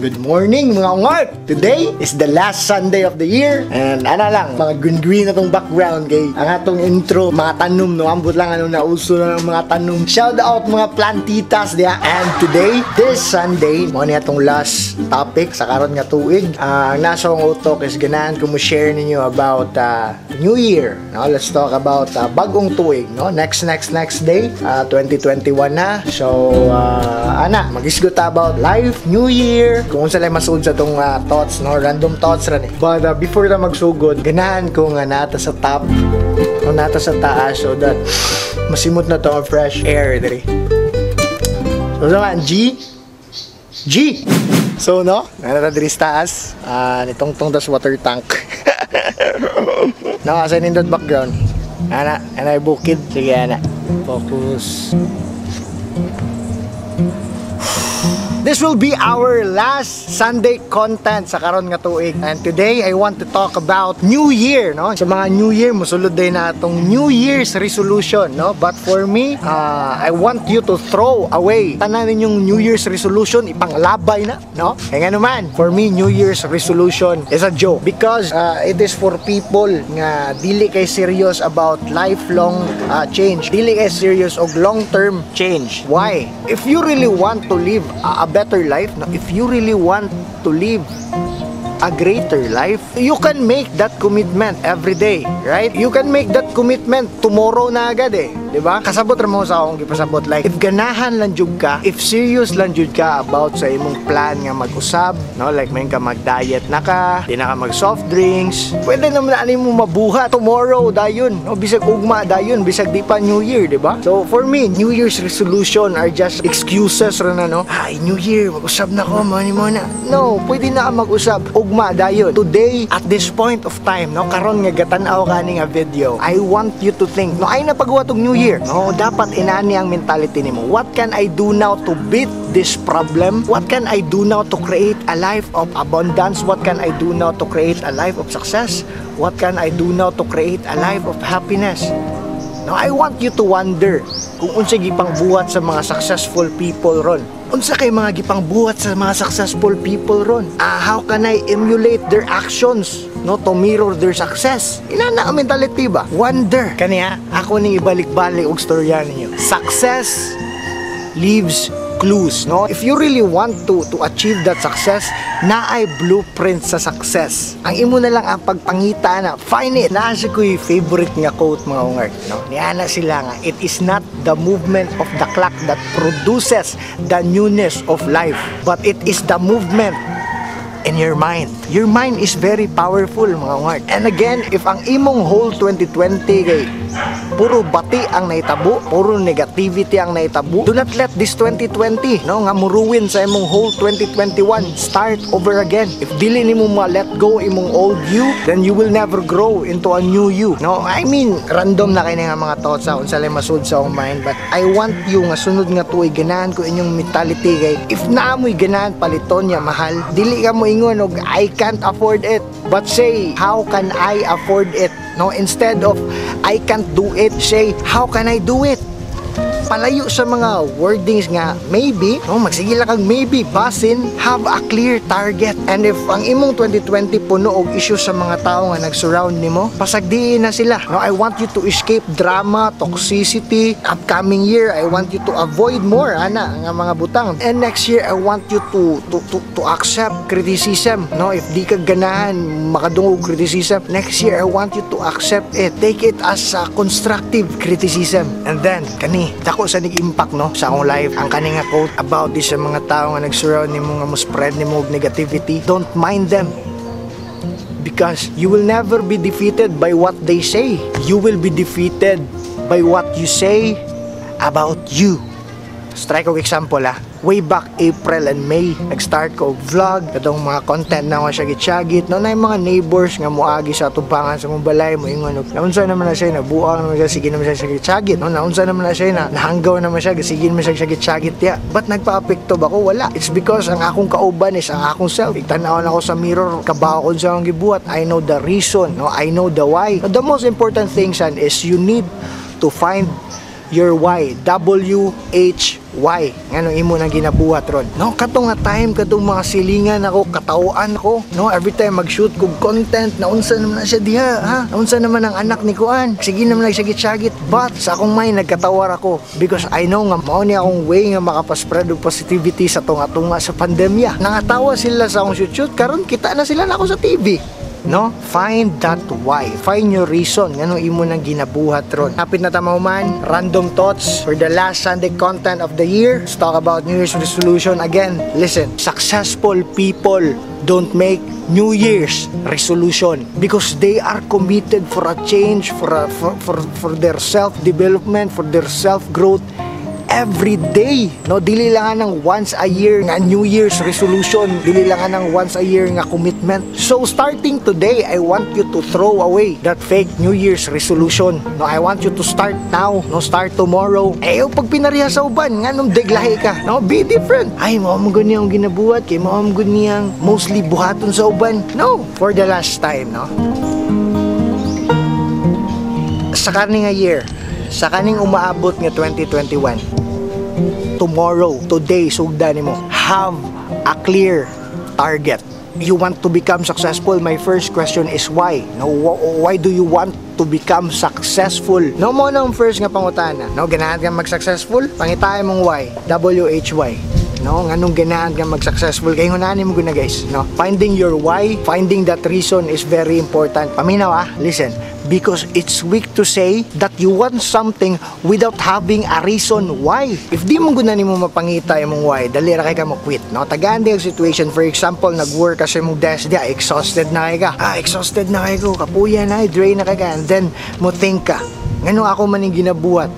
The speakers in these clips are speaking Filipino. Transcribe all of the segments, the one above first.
Good morning mga ungart! Today is the last Sunday of the year. And ano lang, mga green na tong background kay ang atong intro, mga tanom no, ambot lang ano na uso na ng mga tanom. Shout out mga plantitas diya. And today, this Sunday, mo niya tong last topic sa karon nga tuig. Ang nasa akong utok is ganahan ko mo share ninyo about New Year. No, let's talk about bagong tuig, no? Next day, 2021 na. So, mag-isgot about life, New Year, kung saan lang masud sa tong thoughts, no? Random thoughts ran eh. But before na magsugod, ganahan ko nga nata sa top, o nata sa taas, so that masimot na to ang fresh air diri. So naman, G. So no, nata diri sa taas, nitong tas water tank. No, asa nindot background. Ana bukid. Sige ana. Focus. This will be our last Sunday content sa karon nga tuig. And today, I want to talk about New Year, no? Sa mga New Year, musulod din na itong New Year's resolution, no? But for me, I want you to throw away tanan ninyong New Year's resolution, ipanglabay na, no? Kaya nga naman, for me, New Year's resolution is a joke. Because it is for people nga dili kay serious about lifelong change. Dili kay serious og long-term change. Why? If you really want to live a better life, no? If you really want to live a greater life, you can make that commitment every day, right? You can make that commitment tomorrow na agad eh, di ba? Kasabot ra mo sa akong gipasabot, like if ganahan lang jud ka, if serious lang jud ka about sa imong plan nga mag-usab, no? Like may ka mag-diet na ka, di na ka mag-soft drinks, pwede naman ani mo mabuhat tomorrow dayon, no? Bisag ugma dayon, bisag di pa New Year, di ba? So for me, New Year's resolution are just excuses ra na, no? Ay, New Year, mag-usab na ko, money mo na. No, pwede na ka mag-usab ugma dayon. Today, at this point of time, no, karon nga gatan-aw kani nga video, I want you to think, no, ay napagawa tong New Year. No, dapat inani ang mentality nimo. What can I do now to beat this problem? What can I do now to create a life of abundance? What can I do now to create a life of success? What can I do now to create a life of happiness? Now, I want you to wonder kung unsa gipang buhat sa mga successful people ron. Unsa kay mga gipang buhat sa mga successful people ron? How can I emulate their actions, no, to mirror their success? Inana ang mentality ba? Wonder. Kaniya, ako ning ibalik-balik og storya ninyo. Success leaves clues, no? If you really want to achieve that success, naay blueprint sa success. Ang imo na lang ang pagpangita na find it. Naasa ko'y favorite nga quote mga ungart, no? Niana sila nga, it is not the movement of the clock that produces the newness of life, but it is the movement in your mind. Your mind is very powerful mga ungart. And again, if ang imong whole 2020 kay puro bati ang naitabo, puro negativity ang naitabo, do not let this 2020, no, nga muruwin sa imong whole 2021. Start over again. If dili nimo ma-let go imong old you, then you will never grow into a new you. No, I mean, random na kini nga mga thoughts sa unsa lay masud sa akong mind, but I want you nga sunod nga tuig ganahan ko inyong mentality kay if naamoy ganahan paliton niya mahal, dili ka mo ingon og I can't afford it, but say how can I afford it? No, instead of I can't do it, say how can I do it? Palayo sa mga wordings nga maybe, no, magsigila kag maybe, basin, have a clear target. And if ang imong 2020 puno og issue sa mga tao nga nag-surround nimo, pasagdiin na sila. No, I want you to escape drama, toxicity. Upcoming year, I want you to avoid more ana nga mga butang. And next year, I want you to accept criticism. No, if di ka ganahan makadungog criticism, next year I want you to accept it. Take it as a constructive criticism. And then kani dako sa nag-impact, no, sa akong life ang kani nga quote about this sa mga tao nga nag-surround nimo nga mo spread nimo og negativity. Don't mind them, because you will never be defeated by what they say. You will be defeated by what you say about you. Strike og example way back April and May, nag-start ko vlog, katong mga content na mga syagit-syagit, no, na yung mga neighbors nga muagi sa tubangan sa mong balay mo ingon og naunsa naman na siya, nabuang naman siya, sige naman siya syagit-syagit, no, naunsa naman na siya, nahanggaw naman siya, sige naman siya syagit-syagit ya. But nagpa-apekto ba ko? Wala. It's because ang akong kauban is ang akong self. Igtanawan ako sa mirror, kabaho ko sa akong gibuhat. I know the reason, no, I know the why. But the most important thing, son, is you need to find your why. W-H-Y. Ngano imo na ginabuhat ron. No, katong nga time, katong mga silingan ako, katawaan ko. No, every time mag-shoot kog content, naunsa naman na siya diha, ha? Naunsa naman ang anak ni Kuan. Sige naman nagsagit-sagit. But sa akong mind, nagkatawar ako. Because I know nga, mao ni akong way nga makapaspread og positivity sa tunga-tunga sa pandemya. Nangatawa sila sa akong shoot-shoot, karon kita na sila na ako sa TV. No? Find that why. Find your reason. Ganun imo nang ginabuhat ron. Hapit na tamaw man. Random thoughts for the last Sunday content of the year. Let's talk about New Year's resolution. Again, listen. Successful people don't make New Year's resolution because they are committed for a change, for their self-development, for their self-growth every day. No, dili lang ng once a year nga New Year's resolution, dili lang ng once a year nga commitment. So starting today, I want you to throw away that fake New Year's resolution. No, I want you to start now, no, start tomorrow. Pag pinariha sa uban, nga nung deglahi ka, no, be different. Ay, mao mo ganiyang ginabuhat, kay mao mo ganiyang mostly buhaton sa uban. No, for the last time, no. Sa kaning nga year, sa kaning umaabot nga 2021, tomorrow, today, sugdan nimo, have a clear target. You want to become successful? My first question is why? No, why do you want to become successful? No mo nang first nga pangutana. No, ganahan ka mag-successful? Pangitaay mong why. W-H-Y. No, nganong ganahan ka mag-successful? Kay hunani mo guna guys. No, finding your why, finding that reason is very important. Paminaw listen. Because it's weak to say that you want something without having a reason why. If di mo guna nimo mapangita imong why, dali ra kay ka mo quit, no? Tagaan di ang situation. For example, nag-work ka sa imong desk, exhausted na kay ka. Exhausted na kay ko, kapuya na, drain na kay ka. And then mo think ka, ngano ako maning ginabuhat?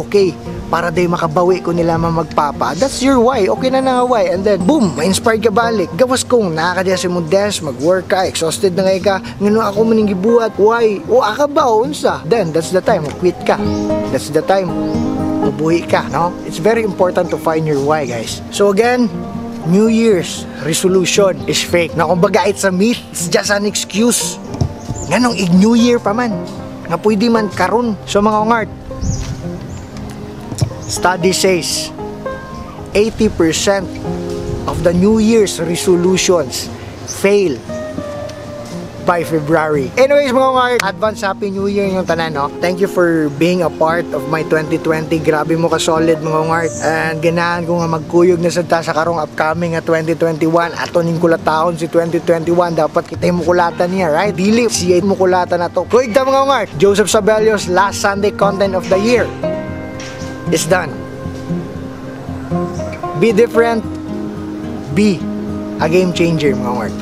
Okay. Para day makabawi ko nila magpapa. That's your why. Okay na nga why. And then, boom, ma-inspired ka balik. Gawas kong nakakadya sa mong desk, mag-work ka, exhausted na ngayon ka. Ngano ako maning gibuhat? Why? Aka ba? Unsa? Then, that's the time. Quit ka. That's the time. Mabuhi ka, no? It's very important to find your why, guys. So again, New Year's resolution is fake. Na kumbaga, it's a myth. It's just an excuse. Nganong New Year pa man. Nga pwede man karon. So mga ongart, study says 80% of the New Year's resolutions fail by February. Anyways mga ongart, advance Happy New Year yung tanan, no? Thank you for being a part of my 2020. Grabe mo ka solid mga ongart. And ganahan ko nga magkuyog na sa karong upcoming 2021. Ato ning kulataon si 2021. Dapat kita mo kulatan niya, right? Dili siya mo kulatan na to. Kuyog ta mga ongart. Joseph Sabellos, last Sunday content of the year is done. Be different. Be a game changer mga ongart.